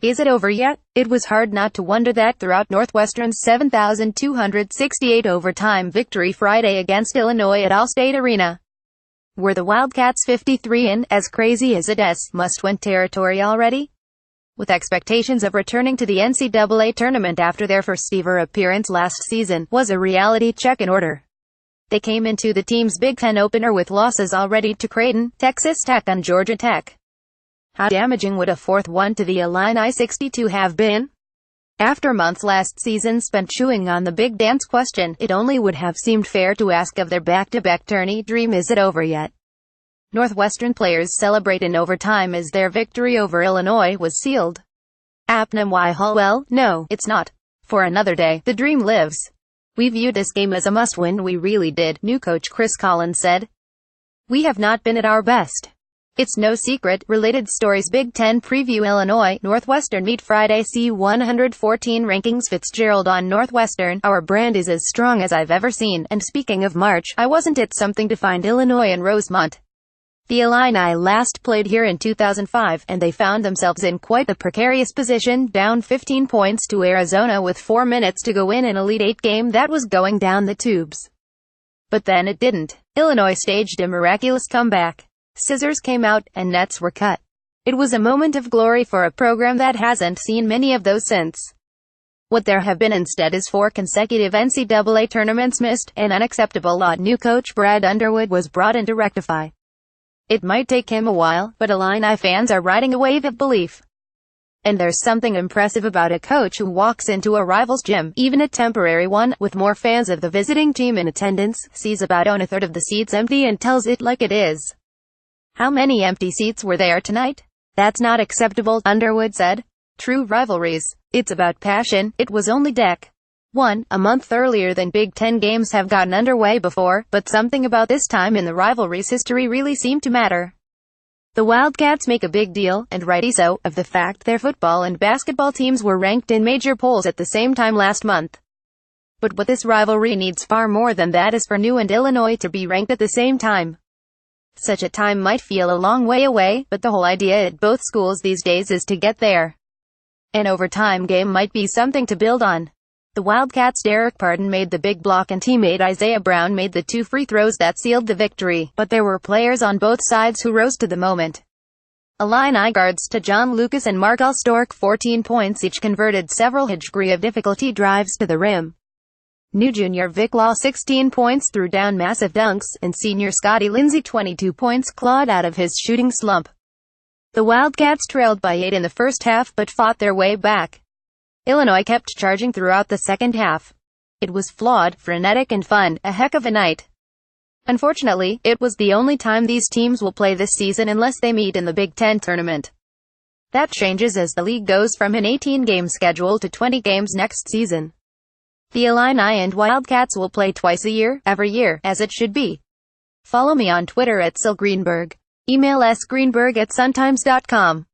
Is it over yet? It was hard not to wonder that throughout Northwestern's 7,268 overtime victory Friday against Illinois at Allstate Arena. Were the Wildcats 53 in as crazy as it is must-win territory already? With expectations of returning to the NCAA tournament after their first-ever appearance last season, was a reality check in order. They came into the team's Big Ten opener with losses already to Creighton, Texas Tech and Georgia Tech. How damaging would a fourth one to the Illini 62 have been? After months last season spent chewing on the big dance question, it only would have seemed fair to ask of their back-to-back tourney dream, is it over yet? Northwestern players celebrate in overtime as their victory over Illinois was sealed. Apnam Y. Hall, well, no, it's not. For another day, the dream lives. We viewed this game as a must-win, we really did, new coach Chris Collins said. We have not been at our best. It's no secret. Related stories. Big Ten preview. Illinois, Northwestern meet Friday. See 114 rankings. Fitzgerald on Northwestern. Our brand is as strong as I've ever seen. And speaking of March, wasn't it something to find Illinois in Rosemont? The Illini last played here in 2005, and they found themselves in quite a precarious position, down 15 points to Arizona with 4 minutes to go in an Elite Eight game that was going down the tubes. But then it didn't. Illinois staged a miraculous comeback. Scissors came out, and nets were cut. It was a moment of glory for a program that hasn't seen many of those since. What there have been instead is 4 consecutive NCAA tournaments missed, an unacceptable lot. New coach Brad Underwood was brought in to rectify. It might take him a while, but Illini fans are riding a wave of belief. And there's something impressive about a coach who walks into a rival's gym, even a temporary one, with more fans of the visiting team in attendance, sees about a third of the seats empty and tells it like it is. How many empty seats were there tonight? That's not acceptable, Underwood said. True rivalries. It's about passion. It was only Deck 1 a month earlier than Big Ten games have gotten underway before, but something about this time in the rivalry's history really seemed to matter. The Wildcats make a big deal, and rightly so, of the fact their football and basketball teams were ranked in major polls at the same time last month. But what this rivalry needs far more than that is for NU and Illinois to be ranked at the same time. Such a time might feel a long way away, but the whole idea at both schools these days is to get there. An overtime game might be something to build on. The Wildcats' Derek Pardon made the big block and teammate Isaiah Brown made the 2 free throws that sealed the victory, but there were players on both sides who rose to the moment. Illini guards to John Lucas and Markel Stork 14 points each converted several degree of difficulty drives to the rim. New junior Vic Law 16 points threw down massive dunks, and senior Scotty Lindsey 22 points clawed out of his shooting slump. The Wildcats trailed by 8 in the first half but fought their way back. Illinois kept charging throughout the second half. It was flawed, frenetic and fun, a heck of a night. Unfortunately, it was the only time these teams will play this season unless they meet in the Big Ten tournament. That changes as the league goes from an 18-game schedule to 20 games next season. The Illini and Wildcats will play twice a year, every year, as it should be. Follow me on Twitter at @SilGreenberg. Email sgreenberg@suntimes.com.